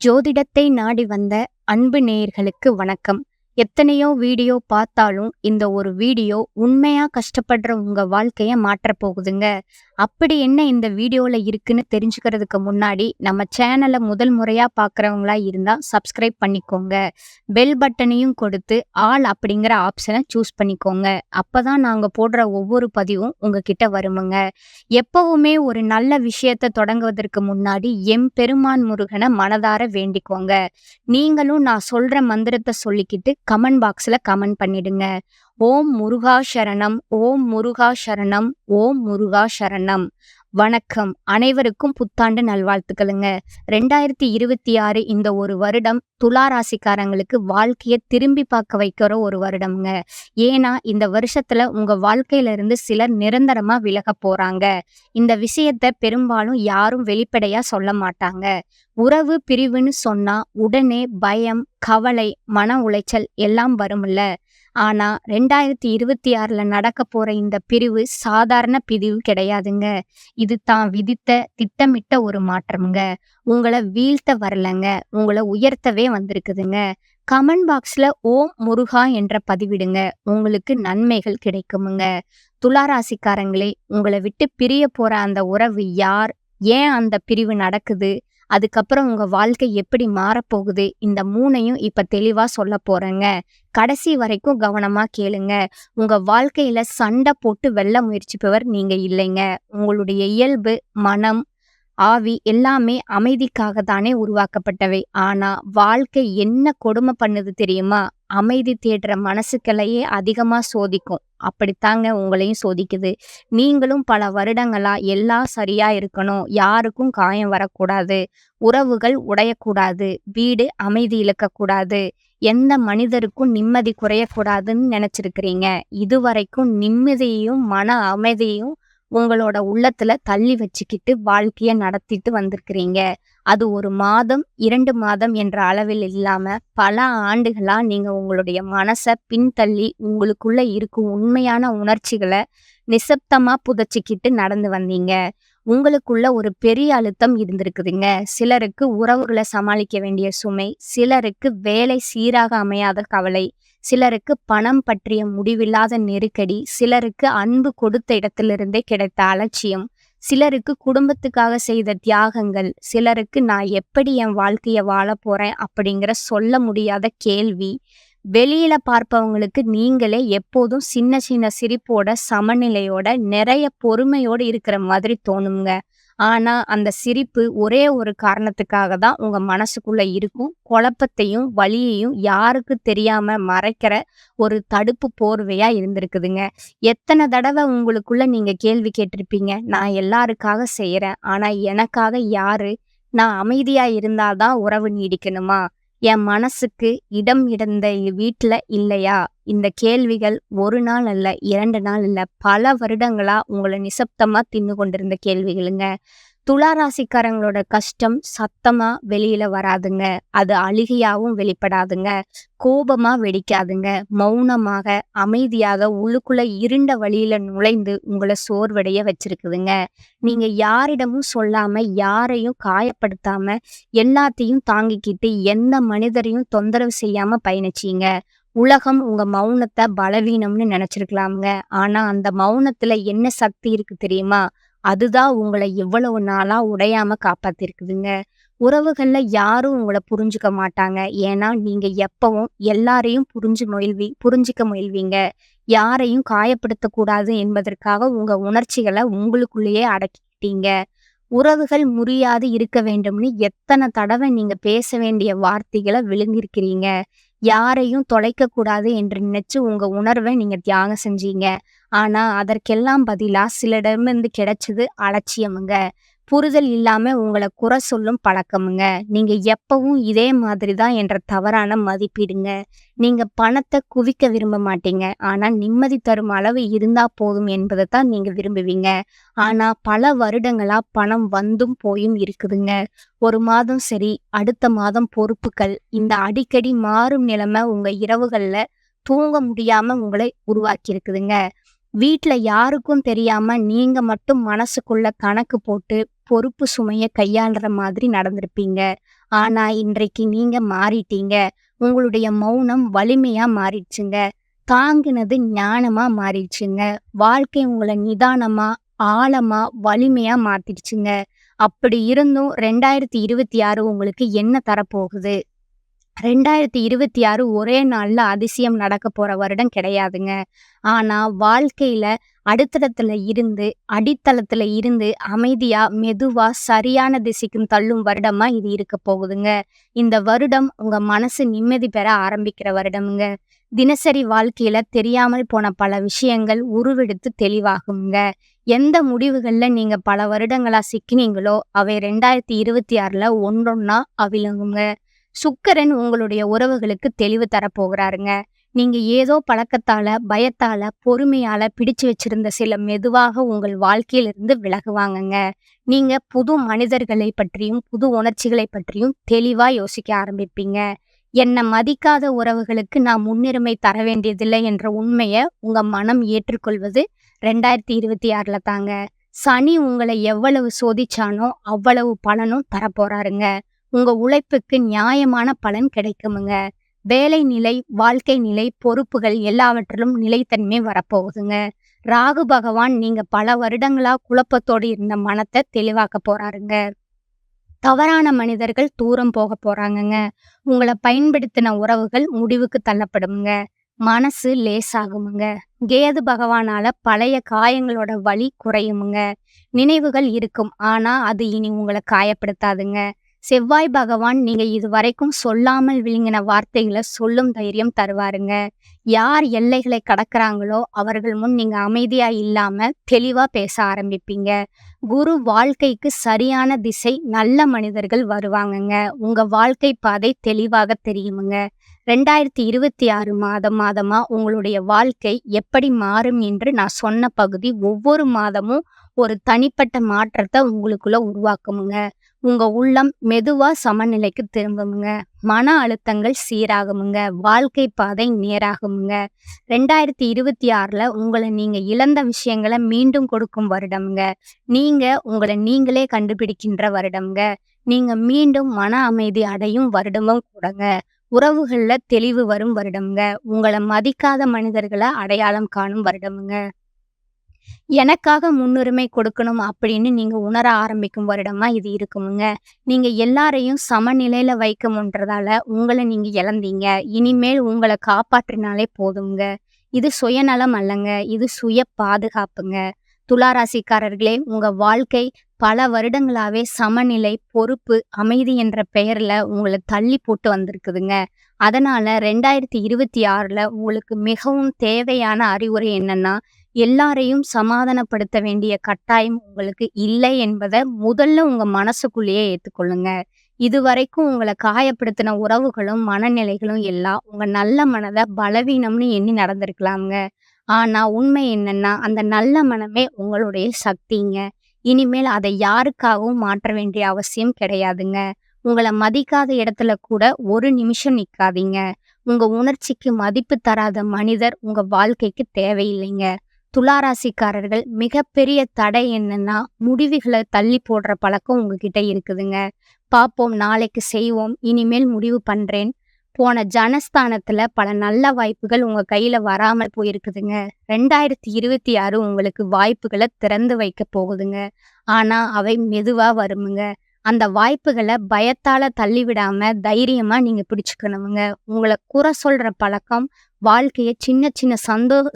ஜோதிடத்தை நாடி வந்த அன்பு நேயர்களுக்கு வணக்கம். எத்தனையோ வீடியோ பார்த்தாலும் இந்த ஒரு வீடியோ உண்மையா கஷ்டப்படுற உங்க வாழ்க்கைய மாற்றப் போகுதுங்க. அப்படி என்ன இந்த வீடியோல இருக்குன்னு தெரிஞ்சுக்கிறதுக்கு முன்னாடி நம்ம சேனலை முதல் முறையா பார்க்குறவங்களா இருந்தா சப்ஸ்கிரைப் பண்ணிக்கோங்க. பெல் பட்டனையும் கொடுத்து ஆல் அப்படிங்கிற ஆப்ஷனை சூஸ் பண்ணிக்கோங்க. அப்பதான் நாங்க போடுற ஒவ்வொரு பதிவும் உங்ககிட்ட வருமுங்க. எப்பவுமே ஒரு நல்ல விஷயத்தை தொடங்குவதற்கு முன்னாடி எம்பெருமான் முருகனை மனதார வேண்டிக்கோங்க. நீங்களும் நான் சொல்ற மந்திரத்தை சொல்லிக்கிட்டு கமெண்ட் பாக்ஸ்ல கமெண்ட் பண்ணிடுங்க. ஓம் முருகா சரணம், ஓம் முருகா சரணம், ஓம் முருகா சரணம். வணக்கம். அனைவருக்கும் புத்தாண்டு நல்வாழ்த்துக்களுங்க. 2026 இந்த ஒரு வருடம் துலா ராசிக்காரங்களுக்கு வாழ்க்கையை திரும்பி பார்க்க வைக்கிற ஒரு வருடம்ங்க. ஏன்னா இந்த வருஷத்துல உங்க வாழ்க்கையில இருந்து சிலர் நிரந்தரமா விலக போறாங்க. இந்த விஷயத்த பெரும்பாலும் யாரும் வெளிப்படையா சொல்ல மாட்டாங்க. உறவு பிரிவுன்னு சொன்னா உடனே பயம், கவலை, மன உளைச்சல் எல்லாம் வரும்ல. ஆனா 2026ல நடக்க போற இந்த பிரிவு சாதாரண பிரிவு கிடையாதுங்க. இது தான் விதித்த திட்டமிட்ட ஒரு மாற்றம்ங்க. உங்களை வீழ்த்த வரலங்க, உங்களை உயர்த்தவே வந்திருக்குதுங்க. கமெண்ட் பாக்ஸ்ல ஓம் முருகா என்ற பதிவிடுங்க. உங்களுக்கு நன்மைகள் கிடைக்குமுங்க. துளாராசிக்காரங்களே, உங்களை விட்டு பிரிய போற அந்த உறவு யார், ஏன் அந்த பிரிவு நடக்குது, அதுக்கப்புறம் உங்க வாழ்க்கை எப்படி மாறப்போகுது, இந்த மூணையும் இப்ப தெளிவா சொல்ல போறேங்க. கடைசி வரைக்கும் கவனமா கேளுங்க. உங்க வாழ்க்கையில சண்டை போட்டு வெல்ல முயற்சிப்பவர் நீங்க இல்லைங்க. உங்களுடைய இயல்பு, மனம், ஆவி எல்லாமே அமைதிக்காக தானே உருவாக்கப்பட்டவை. ஆனா வாழ்க்கை என்ன கொடுமை பண்ணுது தெரியுமா? அமைதி தேடுற மனசுக்களையே அதிகமா சோதிக்கும். அப்படித்தாங்க உங்களையும் சோதிக்குது. நீங்களும் பல வருடங்களா எல்லாம் சரியா இருக்கணும், யாருக்கும் காயம் வரக்கூடாது, உறவுகள் உடையக்கூடாது, வீடு அமைதி இழக்கக்கூடாது, எந்த மனிதருக்கும் நிம்மதி குறையக்கூடாதுன்னு நினைச்சிருக்கிறீங்க. இதுவரைக்கும் நிம்மதியையும் மன அமைதியையும் உங்களோட உள்ளத்துல தள்ளி வச்சுக்கிட்டு வாழ்க்கைய நடத்திட்டு வந்திருக்கிறீங்க. அது 1 மாதம் 2 மாதம் என்ற அளவில் இல்லாம பல ஆண்டுகளா நீங்க உங்களுடைய மனசை பின்தள்ளி உங்களுக்குள்ள இருக்கும் உண்மையான உணர்ச்சிகளை நிசப்தமா புதைச்சிக்கிட்டு நடந்து வந்தீங்க. உங்களுக்குள்ள ஒரு பெரிய அழுத்தம் இருந்திருக்குதுங்க. சிலருக்கு உறவுகளை சமாளிக்க வேண்டிய சுமை, சிலருக்கு வேலை சீராக அமையாத கவலை, சிலருக்கு பணம் பற்றிய முடிவில்லாத நெருக்கடி, சிலருக்கு அன்பு கொடுத்த இடத்திலிருந்தே கிடைத்த அலட்சியம், சிலருக்கு குடும்பத்துக்காக செய்த தியாகங்கள், சிலருக்கு நான் எப்படி என் வாழ்க்கைய வாழ போறேன் அப்படிங்கிற சொல்ல முடியாத கேள்வி. வெளியில பார்ப்பவங்களுக்கு நீங்களே எப்போதும் சின்ன சின்ன சிரிப்போட, சமநிலையோட, நிறைய பொறுமையோட இருக்கிற மாதிரி தோணுங்க. ஆனா அந்த சிரிப்பு ஒரே ஒரு காரணத்துக்காக தான் உங்க மனசுக்குள்ள இருக்கும். குழப்பத்தையும் வலியையும் யாருக்கு தெரியாம மறைக்கிற ஒரு தடுப்பு போர்வையா இருந்திருக்குதுங்க. எத்தனை தடவை உங்களுக்குள்ள நீங்க கேள்வி கேட்டிருப்பீங்க, நான் எல்லாருக்காக செய்யறேன், ஆனா எனக்காக யாரு? நான் அமைதியா இருந்தாதான் உறவு நீடிக்கணுமா? என் மனசுக்கு இடம் இடந்த வீட்டுல இல்லையா? இந்த கேள்விகள் 1 நாள் அல்ல, 2 நாள் இல்ல, பல வருடங்களா உங்களை நிசப்தமா தின்னு கொண்டிருந்த கேள்விகளுங்க. துளாராசிக்காரங்களோட கஷ்டம் சத்தமா வெளியில வராதுங்க. அது அழுகையாவும் வெளிப்படாதுங்க, கோபமா வெடிக்காதுங்க. மௌனமாக, அமைதியாக உள்ளுக்குள்ள இருண்ட வழியில நுழைந்து உங்களை சோர்வடைய வச்சிருக்குதுங்க. நீங்க யாரிடமும் சொல்லாம, யாரையும் காயப்படுத்தாம, எல்லாத்தையும் தாங்கிக்கிட்டு எந்த மனிதரையும் தொந்தரவு செய்யாம பயணிச்சீங்க. உலகம் உங்க மௌனத்தை பலவீனம்னு நினைச்சிருக்கலாமுங்க. ஆனா அந்த மௌனத்துல என்ன சக்தி இருக்கு தெரியுமா? அதுதான் உங்களை இவ்வளவு நாளா உடையாம காப்பாத்திருக்குதுங்க. உறவுகள்ல யாரும் உங்களை புரிஞ்சுக்க மாட்டாங்க. ஏன்னா நீங்க எப்பவும் எல்லாரையும் புரிஞ்சுக்க முயல்வீங்க. யாரையும் காயப்படுத்தக்கூடாது என்பதற்காக உங்க உணர்ச்சிகளை உங்களுக்குள்ளேயே அடக்கிட்டீங்க. உறவுகள் முறியாது இருக்க வேண்டும்னு எத்தனை தடவை நீங்க பேச வேண்டிய வார்த்தைகளை விழுங்கிருக்கிறீங்க. யாரையும் தொலைக்க கூடாது என்று நினைச்சு உங்க உணர்வை நீங்க தியாகம் செஞ்சீங்க. ஆனா அதற்கெல்லாம் பதிலா சிலரிடமிருந்து கிடைச்சது அலட்சியமுங்க. புரிதல் இல்லாம உங்களை குறை சொல்லும் பழக்கமுங்க. நீங்க எப்பவும் இதே மாதிரிதான் என்ற தவறான மதிப்பீடுங்க. நீங்க பணத்தை குவிக்க விரும்ப மாட்டீங்க, ஆனா நிம்மதி தரும் அளவு இருந்தா போதும் என்பதை தான் நீங்க விரும்புவீங்க. ஆனா பல வருடங்களா பணம் வந்தும் போயும் இருக்குதுங்க. 1 மாதம் சரி, அடுத்த மாதம் பொறுப்புகள், இந்த அடிக்கடி மாறும் நிலைமை உங்க இரவுகள்ல தூங்க முடியாம உங்களை உருவாக்கி இருக்குதுங்க. வீட்ல யாருக்கும் தெரியாம நீங்க மட்டும் மனசுக்குள்ள கணக்கு போட்டு பொறுப்பு சுமைய கையாளுற மாதிரி நடந்திருப்பீங்க. ஆனா இன்றைக்கு நீங்க மாறிட்டீங்க. உங்களுடைய மௌனம் வலிமையா மாறிடுச்சுங்க. தாங்குனது ஞானமா மாறிடுச்சுங்க. வாழ்க்கை உங்கள நிதானமா, ஆழமா, வலிமையா மாத்திடுச்சுங்க. அப்படி இருந்தும் 2026 உங்களுக்கு என்ன தரப்போகுது? 2026 ஒரே நாள்ல அதிசயம் நடக்க போற வருடம் கிடையாதுங்க. ஆனா, வாழ்க்கையில அடித்தளத்துல இருந்து அமைதியா, மெதுவா, சரியான திசைக்கும் தள்ளும் வருடமா இது இருக்க போகுதுங்க. இந்த வருடம் உங்க மனசு நிம்மதி பெற ஆரம்பிக்கிற வருடம்ங்க. தினசரி வாழ்க்கையில தெரியாமல் போன பல விஷயங்கள் உருவெடுத்து தெளிவாகுங்க. எந்த முடிவுகள்ல நீங்க பல வருடங்களா சிக்கினீங்களோ, அவை 2026ல ஒன்றொன்னா அவிழுங்குங்க. சுக்கிரன் உங்களுடைய உறவுகளுக்கு தெளிவு தரப்போகிறாருங்க. நீங்க ஏதோ பழக்கத்தால, பயத்தால, பொறுமையால பிடிச்சு வச்சிருந்த சில மெதுவாக உங்கள் வாழ்க்கையிலிருந்து விலகுவாங்கங்க. நீங்க புது மனிதர்களை பற்றியும், புது உணர்ச்சிகளை பற்றியும் தெளிவா யோசிக்க ஆரம்பிப்பீங்க. என்ன மதிக்காத உறவுகளுக்கு நான் முன்னுரிமை தர வேண்டியதில்லை என்ற உண்மைய உங்க மனம் ஏற்றுக்கொள்வது 2026ல தாங்க. சனி உங்களை எவ்வளவு சோதிச்சானோ, அவ்வளவு பலனும் தரப்போறாருங்க. உங்க உழைப்புக்கு நியாயமான பலன் கிடைக்குமுங்க. வேலை நிலை, வாழ்க்கை நிலை, பொறுப்புகள் எல்லாவற்றிலும் நிலைத்தன்மை வரப்போகுதுங்க. ராகு பகவான் நீங்க பல வருடங்களா குழப்பத்தோடு இருந்த மனத்தை தெளிவாக்க போறாருங்க. தவறான மனிதர்கள் தூரம் போக போறாங்கங்க. உங்கள பயன்படுத்தின உறவுகள் முடிவுக்கு தள்ளப்படுமுங்க. மனசு லேசாகுமுங்க. கேது பகவானால பழைய காயங்களோட வலி குறையுமுங்க. நினைவுகள் இருக்கும். ஆனா அது இனி உங்கள காயப்படுத்தாதுங்க. செவ்வாய் பகவான் நீங்க இதுவரைக்கும் சொல்லாமல் விழுங்கின வார்த்தைகள சொல்லும் தைரியம் தருவாருங்க. யார் எல்லைகளை கடக்குறாங்களோ அவர்கள் முன் நீங்க அமைதியா இல்லாம தெளிவா பேச ஆரம்பிப்பீங்க. குரு வாழ்க்கைக்கு சரியான திசை, நல்ல மனிதர்கள் வருவாங்கங்க. உங்க வாழ்க்கை பாதை தெளிவாக தெரியுமுங்க. 2026 மாதமா உங்களுடைய வாழ்க்கை எப்படி மாறும் என்று நான் சொன்ன பகுதி ஒவ்வொரு மாதமும் ஒரு தனிப்பட்ட மாற்றத்தை உங்களுக்குள்ள உருவாக்குமுங்க. உங்க உள்ளம் மெதுவா சமநிலைக்கு திரும்புமுங்க. மன அழுத்தங்கள் சீராகுமுங்க. வாழ்க்கை பாதை நேராகுமுங்க. 2026ல உங்களை நீங்க இழந்த விஷயங்களை மீண்டும் கொடுக்கும் வருடம்ங்க. நீங்க உங்களை நீங்களே கண்டுபிடிக்கின்ற வருடம்ங்க. நீங்க மீண்டும் மன அமைதி அடையும் வருடமும் கூடங்க. உறவுகள்ல தெளிவு வரும் வருடம்ங்க. உங்களை மதிக்காத மனிதர்களை அடையாளம் காணும் வருடம்ங்க. எனக்காக முன்னுரிமை கொடுக்கணும் அப்படின்னு நீங்க உணர ஆரம்பிக்கும் வருடமா இது இருக்குமுங்க. நீங்க எல்லாரையும் சமநிலையில வைக்கணுன்றதால உங்கள நீங்க இழந்தீங்க. இனிமேல் உங்கள காப்பாற்றினாலே போதுங்க. இது சுயநலம் அல்லங்க. இது சுய பாதுகாப்புங்க. துலா ராசிக்காரர்களே, உங்க வாழ்க்கை பல வருடங்களாவே சமநிலை, பொறுப்பு, அமைதி என்ற பெயர்ல உங்கள தள்ளி போட்டு வந்திருக்குதுங்க. அதனால 2026ல உங்களுக்கு மிகவும் தேவையான அறிவுரை என்னன்னா, எல்லாரையும் சமாதானப்படுத்த வேண்டிய கட்டாயம் உங்களுக்கு இல்லை என்பத முதல்ல உங்க மனசுக்குள்ளேயே ஏத்துக்கொள்ளுங்க. இதுவரைக்கும் உங்கள காயப்படுத்தின உறவுகளும், மனநிலைகளும் எல்லாம் உங்க நல்ல மனத பலவீனம்னு எண்ணி நடந்திருக்கலாம்ங்க. ஆனா உண்மை என்னன்னா, அந்த நல்ல மனமே உங்களுடைய சக்திங்க. இனிமேல் அதை யாருக்காகவும் மாற்ற வேண்டிய அவசியம் கிடையாதுங்க. உங்கள மதிக்காத இடத்துல கூட ஒரு நிமிஷம் நிக்காதீங்க. உங்க உணர்ச்சிக்கு மதிப்பு தராத மனிதர் உங்க வாழ்க்கைக்கு தேவையில்லைங்க. துலா ராசிக்காரர்கள் மிகப்பெரிய தடை என்னன்னா, முடிவுகள தள்ளி போடுற பழக்கம் உங்ககிட்ட இருக்குதுங்க. பார்ப்போம், நாளைக்கு செய்வோம், இனிமேல் முடிவு பண்றேன். போன ஜனஸ்தானத்துல பல நல்ல வாய்ப்புகள் உங்க கையில வராமல் போயிருக்குதுங்க. 2026 உங்களுக்கு வாய்ப்புகள திறந்து வைக்க போகுதுங்க. ஆனா அவை மெதுவா வருமுங்க. அந்த வாய்ப்புகள பயத்தால தள்ளிவிடாம தைரியமா நீங்க பிடிச்சுக்கணுமுங்க. உங்கள குறை சொல்ற பழக்கம் வாழ்க்கைய சின்ன சின்ன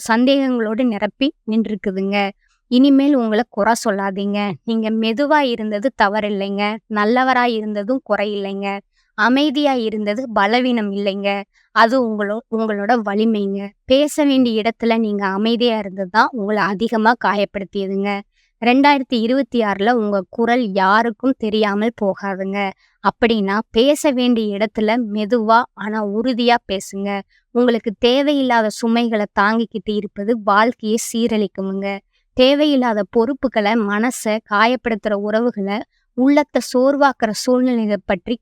சந்தேகங்களோடு நிரப்பி நின்றுக்குதுங்க. இனிமேல் உங்கள குறை சொல்லாதீங்க. நீங்க மெதுவா இருந்தது தவறில்லைங்க. நல்லவரா இருந்ததும் குறையில்லைங்க. அமைதியா இருந்தது பலவீனம் இல்லைங்க. அது உங்களோட வலிமைங்க. பேச வேண்டிய இடத்துல நீங்க அமைதியா இருந்தது தான் உங்கள அதிகமா காயப்படுத்தியதுங்க. 2026ல உங்க குரல் யாருக்கும் தெரியாமல் போகாதுங்க. அப்படின்னா பேச வேண்டிய இடத்துல மெதுவா ஆனா உறுதியா பேசுங்க. உங்களுக்கு தேவையில்லாத சுமைகள தாங்கிக்கிட்டு இருப்பது வாழ்க்கையை சீரழிக்குமுங்க. தேவையில்லாத பொறுப்புகள, மனச காயப்படுத்துற உறவுகள, உள்ளத்த சோர்வாக்குற சூழ்நிலைகளை பற்றி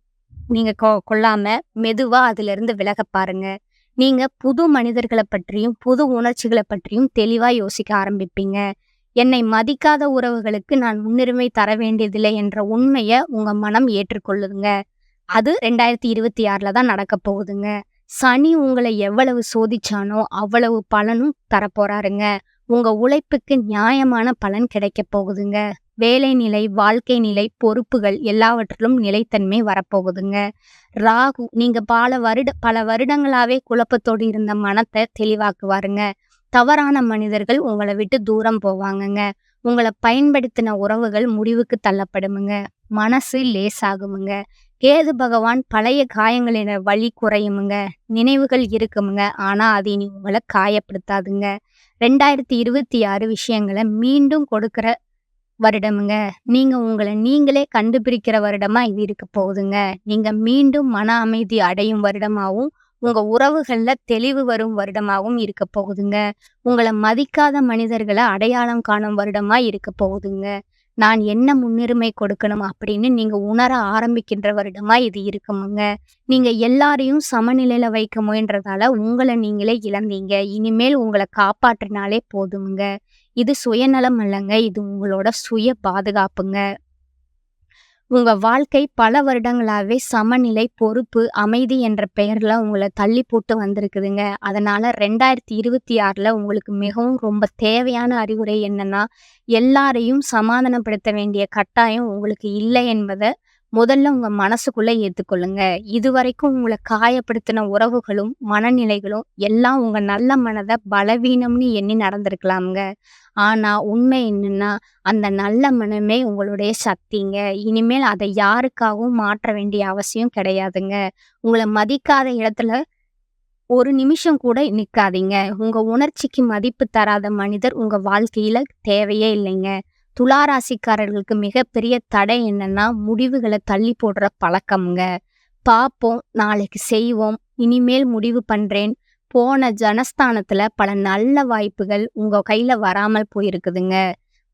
நீங்க கொள்ளாம மெதுவா அதிலிருந்து விலக பாருங்க. நீங்க புது மனிதர்கள பற்றியும், புது உணர்ச்சிகள பற்றியும் தெளிவா யோசிக்க ஆரம்பிப்பீங்க. என்னை மதிக்காத உறவுகளுக்கு நான் முன்னுரிமை தர வேண்டியதில்லை என்ற உண்மைய உங்க மனம் ஏற்றுக்கொள்ளுங்க. அது 2026ல தான் நடக்க போகுதுங்க. சனி உங்கள எவ்வளவு சோதிச்சானோ, அவ்வளவு பலனும் தரப்போறாருங்க. உங்க உழைப்புக்கு நியாயமான பலன் கிடைக்கப் போகுதுங்க. வேலை நிலை, வாழ்க்கை நிலை, பொறுப்புகள் எல்லாவற்றிலும் நிலைத்தன்மை வரப்போகுதுங்க. ராகு நீங்க பல வருடங்களாவே குழப்பத்தோடு இருந்த மனத்த தெளிவாக்குவாருங்க. தவறான மனிதர்கள் உங்கள விட்டு தூரம் போவாங்கங்க. உங்கள பயன்படுத்தின உறவுகள் முடிவுக்கு தள்ளப்படுமுங்க. மனசு லேசாகுமுங்க. கேது பகவான் பழைய காயங்களின வலி குறையுமுங்க. நினைவுகள் இருக்குமுங்க. ஆனா அது இனி உங்கள காயப்படுத்தாதுங்க. 2026 விஷயங்கள மீண்டும் கொடுக்கிற வருடமுங்க. நீங்க உங்கள நீங்களே கண்டுபிடிக்கிற வருடமா இது இருக்க போகுதுங்க. நீங்க மீண்டும் மன அமைதி அடையும் வருடமாவும், உங்க உறவுகள்ல தெளிவு வரும் வருடமாவும் இருக்க போகுதுங்க. உங்கள மதிக்காத மனிதர்கள அடையாளம் காணும் வருடமா இருக்க போகுதுங்க. நான் என்ன முன்னுரிமை கொடுக்கணும் அப்படின்னு நீங்க உணர ஆரம்பிக்கின்ற வருடமா இது இருக்குமுங்க. நீங்க எல்லாரையும் சமநிலையில வைக்க முயன்றதால உங்கள நீங்களே இழந்தீங்க. இனிமேல் உங்கள காப்பாற்றினாலே போதுமுங்க. இது சுயநலம் அல்லங்க. இது உங்களோட சுய பாதுகாப்புங்க. உங்க வாழ்க்கை பல வருடங்களாவே சமநிலை, பொறுப்பு, அமைதி என்ற பெயர்ல உங்கள தள்ளி போட்டு வந்திருக்குதுங்க. அதனால 2026ல உங்களுக்கு மிகவும் ரொம்ப தேவையான அறிவுரை என்னன்னா, எல்லாரையும் சமாதானப்படுத்த வேண்டிய கட்டாயம் உங்களுக்கு இல்லை என்பத முதல்ல உங்க மனசுக்குள்ள ஏத்துக்கொள்ளுங்க. இதுவரைக்கும் உங்கள காயப்படுத்தின உறவுகளும், மனநிலைகளும் எல்லாம் உங்க நல்ல மனத பலவீனம்னு எண்ணி நடந்திருக்கலாம்ங்க. ஆனா உண்மை என்னன்னா, அந்த நல்ல மனமே உங்களுடைய சக்திங்க. இனிமேல் அதை யாருக்காகவும் மாற்ற வேண்டிய அவசியம் கிடையாதுங்க. உங்கள மதிக்காத இடத்துல ஒரு நிமிஷம் கூட நிக்காதீங்க. உங்க உணர்ச்சிக்கு மதிப்பு தராத மனிதர் உங்க வாழ்க்கையில தேவையே இல்லைங்க. துலா ராசிக்காரர்களுக்கு மிகப்பெரிய தடை என்னன்னா, முடிவுகள தள்ளி போடுற பழக்கம்ங்க. பார்ப்போம், நாளைக்கு செய்வோம், இனிமேல் முடிவு பண்றேன். போன ஜனஸ்தானத்துல பல நல்ல வாய்ப்புகள் உங்க கையில வராமல் போயிருக்குதுங்க.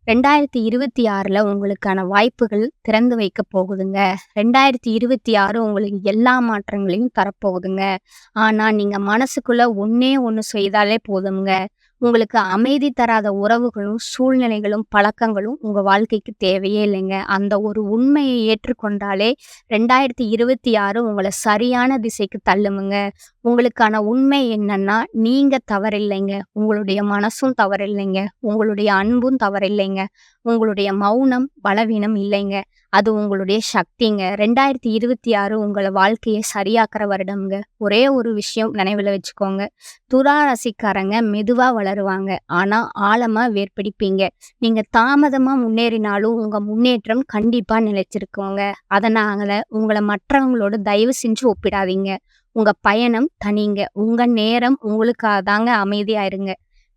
2026ல உங்களுக்கான வாய்ப்புகள் திறந்து வைக்க போகுதுங்க. 2026 உங்களுக்கு எல்லா மாற்றங்களையும் தரப்போகுதுங்க. ஆனா நீங்க மனசுக்குள்ள ஒண்ணே ஒண்ணு செய்தாலே போதும்ங்க. உங்களுக்கு அமைதி தராத உறவுகளும், சூழ்நிலைகளும், பழக்கங்களும் உங்க வாழ்க்கைக்கு தேவையே இல்லைங்க. அந்த ஒரு உண்மையை ஏற்றுக்கொண்டாலே 2026 உங்கள சரியான திசைக்கு தள்ளுமுங்க. உங்களுக்கான உண்மை என்னன்னா, நீங்க தவறில்லைங்க. உங்களுடைய மனசும் தவறில்லைங்க. உங்களுடைய அன்பும் தவறில்லைங்க. உங்களுடைய மௌனம் பலவீனம் இல்லைங்க. அது உங்களுடைய சக்திங்க. 2026 உங்கள வாழ்க்கைய சரியாக்குற வருடம்ங்க. ஒரே ஒரு விஷயம் நினைவுல வச்சுக்கோங்க. துலா ராசிக்காரங்க மெதுவா வளருவாங்க. ஆனா ஆழமா வேர்பிடிப்பீங்க. நீங்க தாமதமா முன்னேறினாலும் உங்க முன்னேற்றம் கண்டிப்பா நிலைச்சிருக்குங்க. அதனால உங்கள மற்றவங்களோட தயவு செஞ்சு ஒப்பிடாதீங்க. உங்க பயணம் தனிங்க. உங்க நேரம் உங்களுக்காக தாங்க. அமைதியா இருங்க.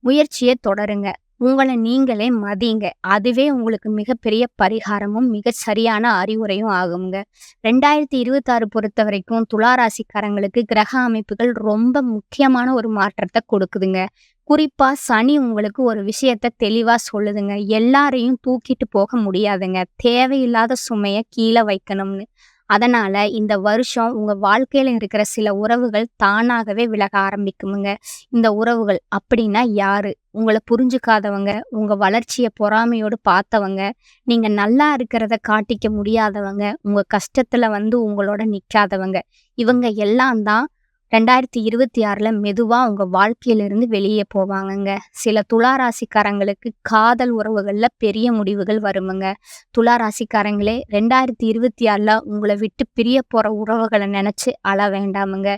முயற்சிய தொடருங்க. உங்கள நீங்களே மதிங்க. அதுவே உங்களுக்கு மிகப்பெரிய பரிகாரமும், மிகச் சரியான அறிவுரையும் ஆகுங்க. 2026 பொறுத்தவரைக்கும் துலா ராசிக்காரங்களுக்கு கிரக அமைப்புகள் ரொம்ப முக்கியமான ஒரு மாற்றத்த கொடுக்குதுங்க. குறிப்பா சனி உங்களுக்கு ஒரு விஷயத்த தெளிவா சொல்லுதுங்க. எல்லாரையும் தூக்கிட்டு போக முடியாதுங்க. தேவையில்லாத சுமைய கீழ வைக்கணும்னு. அதனால இந்த வருஷம் உங்க வாழ்க்கையில இருக்கிற சில உறவுகள் தானாகவே விலக ஆரம்பிக்குமுங்க. இந்த உறவுகள் அப்படின்னா யாரு? உங்கள புரிஞ்சுக்காதவங்க, உங்க வளர்ச்சிய பொறாமையோடு பார்த்தவங்க, நீங்க நல்லா இருக்கிறத காட்டிக்க முடியாதவங்க, உங்க கஷ்டத்துல வந்து உங்களோட நிக்காதவங்க. இவங்க எல்லாம் தான் 2026ல மெதுவா உங்க வாழ்க்கையிலிருந்து வெளியே போவாங்கங்க. சில துலா ராசிக்காரங்களுக்கு காதல் உறவுகள்ல பெரிய முடிவுகள் வருமுங்க. துலா ராசிக்காரங்களே 2026ல உங்கள விட்டு பிரிய போற உறவுகள நெனச்சு அழ வேண்டாமுங்க.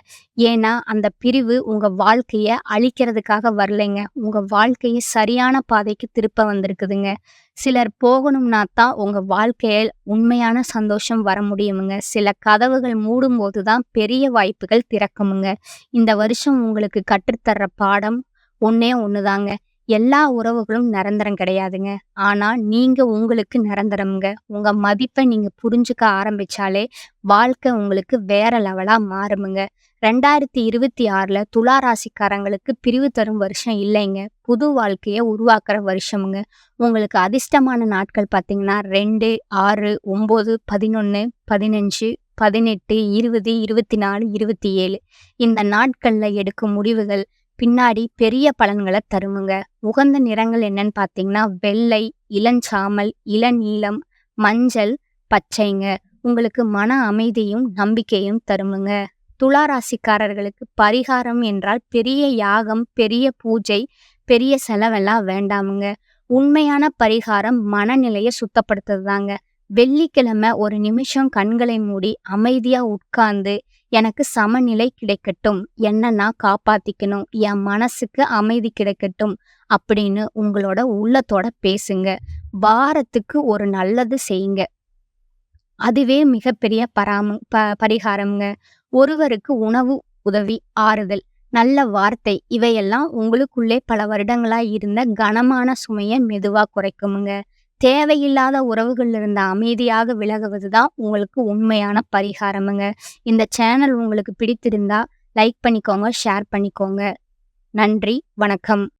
ஏன்னா, அந்த பிரிவு உங்க வாழ்க்கைய அழிக்கிறதுக்காக வரலைங்க. உங்க வாழ்க்கைய சரியான பாதைக்கு திருப்ப வந்திருக்குதுங்க. சிலர் போகணும்னா தான் உங்க வாழ்க்கையில் உண்மையான சந்தோஷம் வர முடியுமுங்க. சில கதவுகள் மூடும்போது தான் பெரிய வாய்ப்புகள் திறக்குமுங்க. இந்த வருஷம் உங்களுக்கு கற்றுத்தர்ற பாடம் ஒண்ணே ஒண்ணுதாங்க. எல்லா உறவுகளும் நிரந்தரம் கிடையாதுங்க. ஆனா நீங்க உங்களுக்கு நிரந்தரம்ங்க. உங்க மதிப்ப நீங்க புரிஞ்சுக்க ஆரம்பிச்சாலே வாழ்க்கை உங்களுக்கு வேற லெவலா மாறுமுங்க. 2026ல துலா ராசிக்காரங்களுக்கு பிரிவு தரும் வருஷம் இல்லைங்க. புது வாழ்க்கைய உருவாக்குற வருஷமுங்க. உங்களுக்கு அதிர்ஷ்டமான நாட்கள் பார்த்தீங்கன்னா 2, 6, 9, 11, 15, 18, 20, 24, 27. இந்த நாட்கள்ல எடுக்கும் முடிவுகள் பின்னாடி பெரிய பலன்கள தருமுங்க. உகந்த நிறங்கள் என்னன்னு பார்த்தீங்கன்னா, வெள்ளை, இளஞ்சாமல், இளநீலம், மஞ்சள், பச்சைங்க. உங்களுக்கு மன அமைதியும் நம்பிக்கையும் தருமுங்க. துலா ராசிக்காரர்களுக்கு பரிகாரம் என்றால் பெரிய யாகம், பெரிய பூஜை, பெரிய செலவெல்லாம் வேண்டாமுங்க. உண்மையான பரிகாரம் மனநிலைய சுத்தப்படுத்துறதுதாங்க. வெள்ளிக்கிழமை ஒரு நிமிஷம் கண்களை மூடி அமைதியா உட்கார்ந்து, எனக்கு சமநிலை கிடைக்கட்டும், என்ன நான் காப்பாத்திக்கணும், என் மனசுக்கு அமைதி கிடைக்கட்டும் அப்படின்னு உங்களோட உள்ளத்தோட பேசுங்க. வாரத்துக்கு ஒரு நல்லது செய்யுங்க. அதுவே மிகப்பெரிய பரிகாரம்ங்க. ஒருவருக்கு உணவு உதவி, ஆறுதல், நல்ல வார்த்தை இவையெல்லாம் உங்களுக்குள்ளே பல வருடங்களா இருந்த கனமான சுமைய மெதுவா குறைக்குமுங்க. தேவையில்லாத உறவுகள்ல இருந்த அமைதியாக விலகுவது தான் உங்களுக்கு உண்மையான பரிகாரமுங்க. இந்த சேனல் உங்களுக்கு பிடித்திருந்தா லைக் பண்ணிக்கோங்க, ஷேர் பண்ணிக்கோங்க. நன்றி, வணக்கம்.